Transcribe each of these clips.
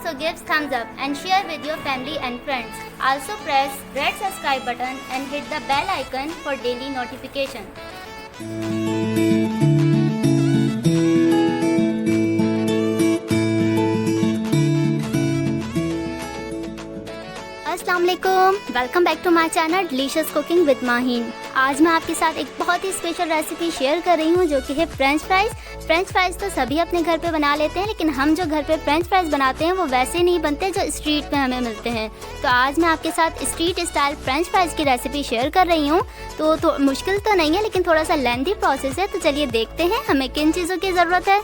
so give thumbs up and share with your family and friends. Also press red subscribe button and hit the bell icon for daily notification. अस्सलाम वालेकुम, welcome back to my channel delicious cooking with Maheen. आज मैं आपके साथ एक बहुत ही special recipe share कर रही हूँ जो कि है फ्रेंच फ्राइज़। फ्रेंच फ्राइज़ तो सभी अपने घर पे बना लेते हैं, लेकिन हम जो घर पे फ्रेंच फ्राइज़ बनाते हैं वो वैसे नहीं बनते जो स्ट्रीट में हमें मिलते हैं। तो आज मैं आपके साथ स्ट्रीट स्टाइल फ्रेंच फ्राइज़ की रेसिपी शेयर कर रही हूँ। तो मुश्किल तो नहीं है, लेकिन थोड़ा सा लेंथी प्रोसेस है। तो चलिए देखते हैं हमें किन चीज़ों की ज़रूरत है।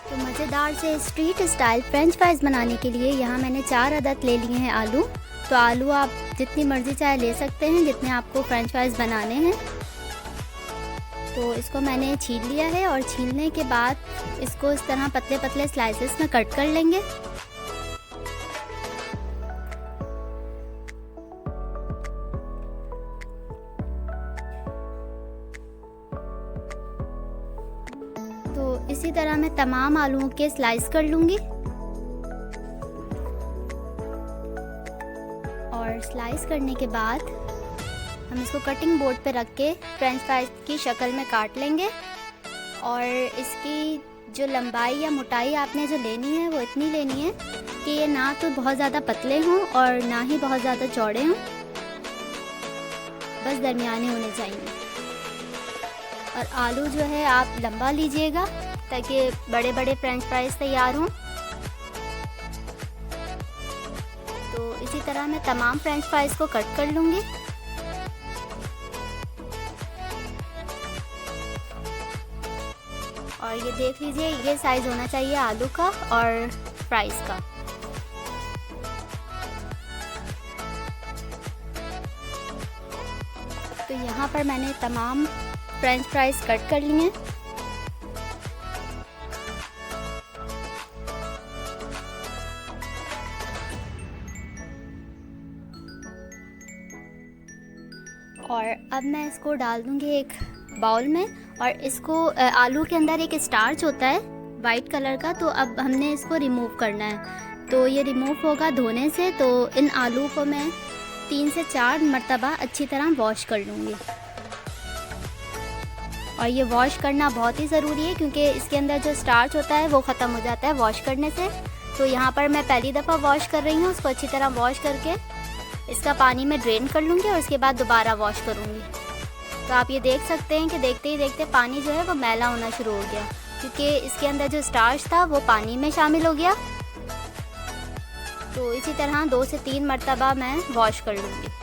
तो मज़ेदार से स्ट्रीट स्टाइल फ्रेंच फ्राइज़ बनाने के लिए यहाँ मैंने 4 अदद ले लिए हैं आलू। तो आलू आप जितनी मर्ज़ी चाहे ले सकते हैं जितने आपको फ्रेंच फ्राइज़ बनाने हैं। तो इसको मैंने छील लिया है और छीलने के बाद इसको इस तरह पतले पतले स्लाइसेस में कट कर लेंगे। तो इसी तरह मैं तमाम आलूओं के स्लाइस कर लूँगी और स्लाइस करने के बाद हम इसको कटिंग बोर्ड पे रख के फ्रेंच फ्राइज की शक्ल में काट लेंगे। और इसकी जो लंबाई या मोटाई आपने जो लेनी है वो इतनी लेनी है कि ये ना तो बहुत ज़्यादा पतले हों और ना ही बहुत ज़्यादा चौड़े हों, बस दरमियाने होने चाहिए। और आलू जो है आप लंबा लीजिएगा ताकि बड़े बड़े फ्रेंच फ्राइज तैयार हों। तो इसी तरह मैं तमाम फ्रेंच फ्राइज को कट कर लूँगी। और ये देख लीजिए, ये साइज़ होना चाहिए आलू का और फ्राइज का। तो यहाँ पर मैंने तमाम फ्रेंच फ्राइज कट कर लिए हैं। और अब मैं इसको डाल दूँगी एक बाउल में। और इसको आलू के अंदर एक स्टार्च होता है वाइट कलर का, तो अब हमने इसको रिमूव करना है। तो ये रिमूव होगा धोने से। तो इन आलू को मैं 3 से 4 मरतबा अच्छी तरह वॉश कर लूँगी। और ये वॉश करना बहुत ही ज़रूरी है क्योंकि इसके अंदर जो स्टार्च होता है वो ख़त्म हो जाता है वॉश करने से। तो यहाँ पर मैं पहली दफ़ा वॉश कर रही हूँ। उसको अच्छी तरह वॉश करके इसका पानी में ड्रेन कर लूँगी और उसके बाद दोबारा वॉश करूँगी। तो आप ये देख सकते हैं कि देखते ही देखते पानी जो है वो मैला होना शुरू हो गया क्योंकि इसके अंदर जो स्टार्च था वो पानी में शामिल हो गया। तो इसी तरह 2 से 3 मरतबा मैं वॉश कर लूँगी।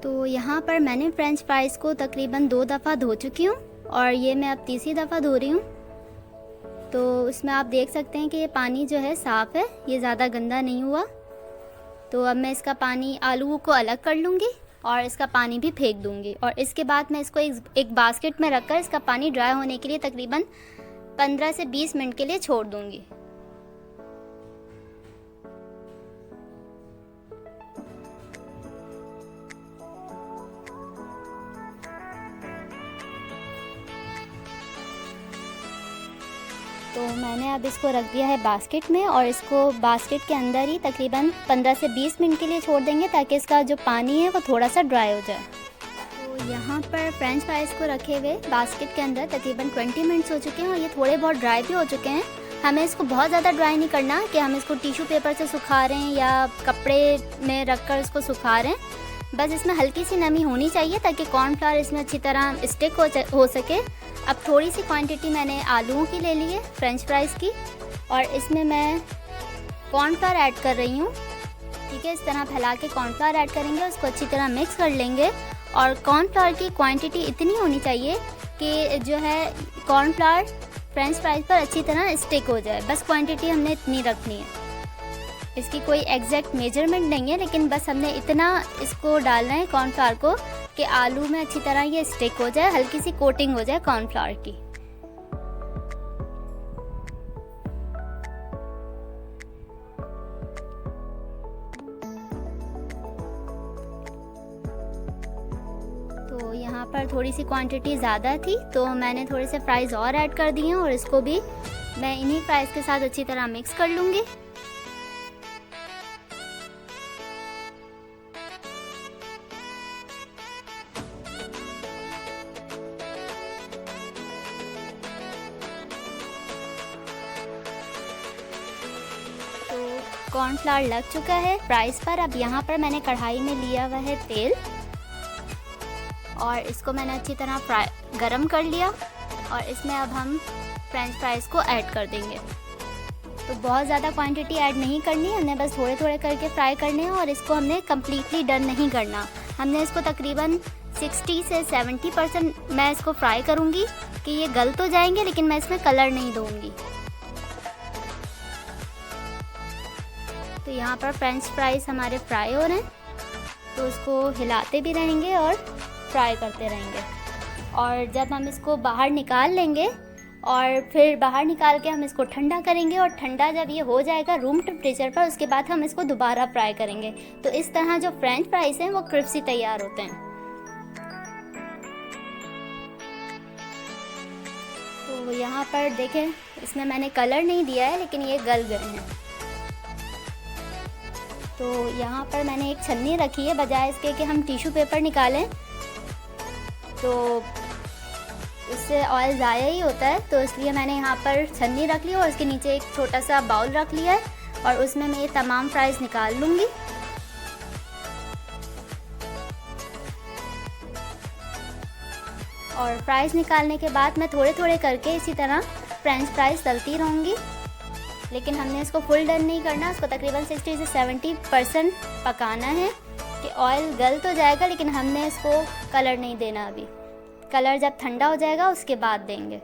तो यहाँ पर मैंने फ्रेंच फ्राइज़ को तकरीबन 2 दफ़ा धो चुकी हूँ और ये मैं अब तीसरी दफ़ा धो रही हूँ। तो इसमें आप देख सकते हैं कि ये पानी जो है साफ़ है, ये ज़्यादा गंदा नहीं हुआ। तो अब मैं इसका पानी आलू को अलग कर लूँगी और इसका पानी भी फेंक दूँगी। और इसके बाद मैं इसको एक बास्केट में रखकर इसका पानी ड्राई होने के लिए तकरीबन 15 से 20 मिनट के लिए छोड़ दूँगी। तो मैंने अब इसको रख दिया है बास्केट में और इसको बास्केट के अंदर ही तकरीबन 15 से 20 मिनट के लिए छोड़ देंगे ताकि इसका जो पानी है वो थोड़ा सा ड्राई हो जाए। तो यहाँ पर फ्रेंच फ्राइज़ को रखे हुए बास्केट के अंदर तकरीबन 20 मिनट्स हो चुके हैं और ये थोड़े बहुत ड्राई भी हो चुके हैं। हमें इसको बहुत ज़्यादा ड्राई नहीं करना कि हम इसको टिश्यू पेपर से सुखा रहे हैं या कपड़े में रख कर इसको सुखा रहे हैं। बस इसमें हल्की सी नमी होनी चाहिए ताकि कॉर्नफ्लावर इसमें अच्छी तरह स्टिक हो सके। अब थोड़ी सी क्वांटिटी मैंने आलूओं की ले ली है फ्रेंच फ्राइज़ की और इसमें मैं कॉर्नफ्लावर ऐड कर रही हूँ। ठीक है, इस तरह फैला के कॉर्नफ्लावर ऐड करेंगे, उसको अच्छी तरह मिक्स कर लेंगे। और कॉर्नफ्लावर की क्वांटिटी इतनी होनी चाहिए कि जो है कॉर्नफ्लावर फ्रेंच फ्राइज़ पर अच्छी तरह स्टिक हो जाए। बस क्वांटिटी हमने इतनी रखनी है, इसकी कोई एग्जैक्ट मेजरमेंट नहीं है, लेकिन बस हमने इतना इसको डालना है कॉर्नफ्लावर को कि आलू में अच्छी तरह ये स्टिक हो जाए, हल्की सी कोटिंग हो जाए कॉर्नफ्लावर की। यहाँ पर थोड़ी सी क्वांटिटी ज़्यादा थी तो मैंने थोड़े से फ्राइज़ और ऐड कर दिए हैं और इसको भी मैं इन्हीं फ्राइज़ के साथ अच्छी तरह मिक्स कर लूँगी। कॉर्नफ्लावर लग चुका है फ्राइज़ पर। अब यहाँ पर मैंने कढ़ाई में लिया हुआ है तेल और इसको मैंने अच्छी तरह गरम कर लिया और इसमें अब हम फ्रेंच फ्राइज़ को ऐड कर देंगे। तो बहुत ज़्यादा क्वांटिटी ऐड नहीं करनी, हमने बस थोड़े थोड़े करके फ्राई करने हैं और इसको हमने कम्प्लीटली डन नहीं करना। हमने इसको तकरीबन 60 से 70% मैं इसको फ्राई करूँगी कि ये गल तो जाएंगे, लेकिन मैं इसमें कलर नहीं दूँगी। तो यहाँ पर फ्रेंच फ्राइज़ हमारे फ्राई हो रहे हैं, तो उसको हिलाते भी रहेंगे और फ्राई करते रहेंगे। और जब हम इसको बाहर निकाल लेंगे और फिर बाहर निकाल के हम इसको ठंडा करेंगे और ठंडा जब ये हो जाएगा रूम टेम्परेचर पर, उसके बाद हम इसको दोबारा फ्राई करेंगे। तो इस तरह जो फ्रेंच फ्राइज़ हैं वो क्रिस्पी तैयार होते हैं। तो यहाँ पर देखें, इसमें मैंने कलर नहीं दिया है लेकिन ये गल गए हैं। तो यहाँ पर मैंने एक छन्नी रखी है, बजाय इसके कि हम टिश्यू पेपर निकालें तो उससे ऑयल ज़ाया ही होता है, तो इसलिए मैंने यहाँ पर छन्नी रख ली और उसके नीचे एक छोटा सा बाउल रख लिया है और उसमें मैं ये तमाम फ्राइज़ निकाल लूँगी। और फ्राइज़ निकालने के बाद मैं थोड़े थोड़े करके इसी तरह फ्रेंच फ्राइज़ तलती रहूँगी, लेकिन हमने इसको फुल डन नहीं करना, उसको तकरीबन 60 से 70% पकाना है कि ऑयल गल तो जाएगा, लेकिन हमने इसको कलर नहीं देना अभी। कलर जब ठंडा हो जाएगा उसके बाद देंगे।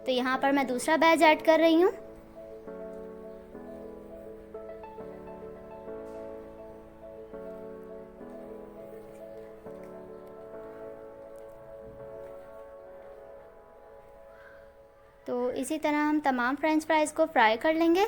तो यहाँ पर मैं दूसरा बैच ऐड कर रही हूँ। तो इसी तरह हम तमाम फ्रेंच फ्राइज़ को फ्राई कर लेंगे।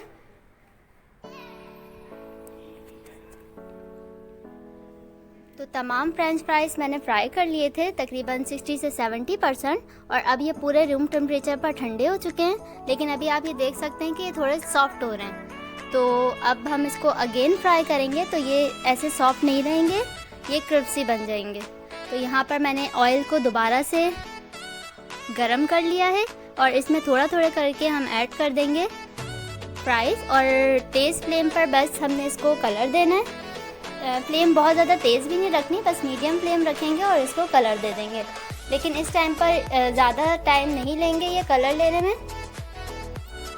तो तमाम फ्रेंच फ्राइज़ मैंने फ्राई कर लिए थे तकरीबन 60 से 70%, और अब ये पूरे रूम टेम्परेचर पर ठंडे हो चुके हैं, लेकिन अभी आप ये देख सकते हैं कि ये थोड़े सॉफ्ट हो रहे हैं। तो अब हम इसको अगेन फ्राई करेंगे तो ये ऐसे सॉफ्ट नहीं रहेंगे, ये क्रिस्पी बन जाएंगे। तो यहाँ पर मैंने ऑयल को दोबारा से गरम कर लिया है और इसमें थोड़ा थोड़ा करके हम ऐड कर देंगे फ्राइज़, और तेज़ फ्लेम पर बस हमने इसको कलर देना है। फ्लेम बहुत ज़्यादा तेज़ भी नहीं रखनी, बस मीडियम फ्लेम रखेंगे और इसको कलर दे देंगे। लेकिन इस टाइम पर ज़्यादा टाइम नहीं लेंगे ये कलर लेने में,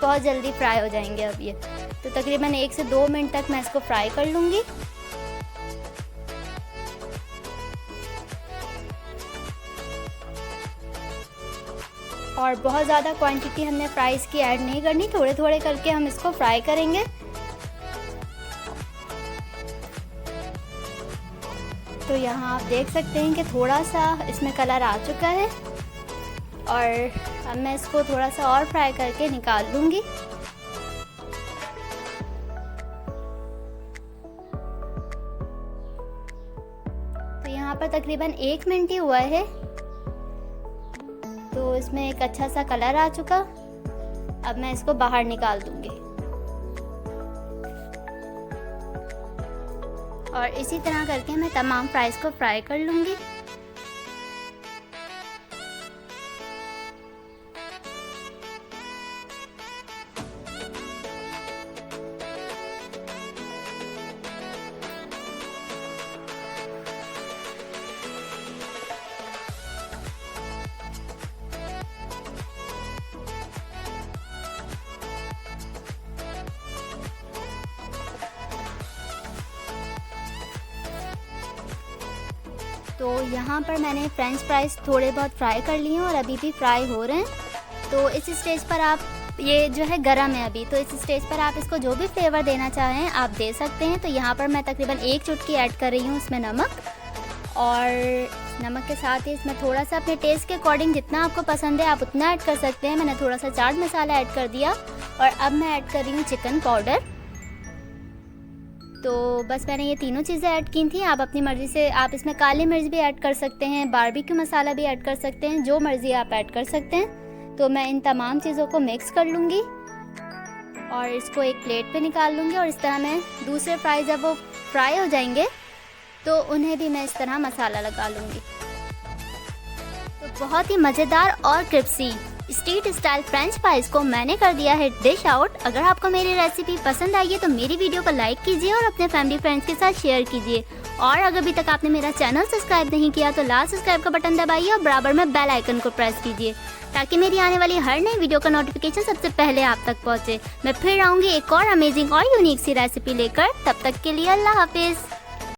बहुत जल्दी फ्राई हो जाएंगे अब ये। तो तकरीबन 1 से 2 मिनट तक मैं इसको फ्राई कर लूँगी। और बहुत ज़्यादा क्वांटिटी हमने फ्राइज़ की ऐड नहीं करनी, थोड़े थोड़े करके हम इसको फ्राई करेंगे। तो यहाँ आप देख सकते हैं कि थोड़ा सा इसमें कलर आ चुका है और अब मैं इसको थोड़ा सा और फ्राई करके निकाल लूँगी। तो यहाँ पर तकरीबन 1 मिनट ही हुआ है, तो इसमें एक अच्छा सा कलर आ चुका। अब मैं इसको बाहर निकाल दूँगी और इसी तरह करके मैं तमाम फ्राइज़ को फ्राई कर लूँगी। तो यहाँ पर मैंने फ्रेंच फ्राइज़ थोड़े बहुत फ्राई कर लिए हैं और अभी भी फ्राई हो रहे हैं। तो इस स्टेज पर आप, ये जो है गरम है अभी, तो इस स्टेज पर आप इसको जो भी फ्लेवर देना चाहें आप दे सकते हैं। तो यहाँ पर मैं तकरीबन 1 चुटकी ऐड कर रही हूँ इसमें नमक, और नमक के साथ ही इसमें थोड़ा सा अपने टेस्ट के अकॉर्डिंग जितना आपको पसंद है आप उतना ऐड कर सकते हैं। मैंने थोड़ा सा चाट मसाला ऐड कर दिया और अब मैं ऐड कर रही हूँ चिकन पाउडर। तो बस मैंने ये तीनों चीज़ें ऐड की थी। आप अपनी मर्ज़ी से आप इसमें काली मिर्च भी ऐड कर सकते हैं, बारबेक्यू मसाला भी ऐड कर सकते हैं, जो मर्ज़ी आप ऐड कर सकते हैं। तो मैं इन तमाम चीज़ों को मिक्स कर लूँगी और इसको एक प्लेट पे निकाल लूँगी। और इस तरह मैं दूसरे फ्राई जब वो फ्राई हो जाएंगे तो उन्हें भी मैं इस तरह मसाला लगा लूँगी। तो बहुत ही मज़ेदार और crispy street style French fries को मैंने कर दिया है डिश आउट। अगर आपको मेरी रेसिपी पसंद आई है तो मेरी वीडियो को लाइक कीजिए और अपने फैमिली फ्रेंड्स के साथ शेयर कीजिए। और अगर अभी तक आपने मेरा चैनल सब्सक्राइब नहीं किया तो लाल सब्सक्राइब का बटन दबाइए और बराबर में बेल आइकन को प्रेस कीजिए ताकि मेरी आने वाली हर नई वीडियो का नोटिफिकेशन सबसे पहले आप तक पहुँचे। मैं फिर आऊँगी एक और अमेजिंग और यूनिक सी रेसिपी लेकर। तब तक के लिए अल्लाह हाफिज़।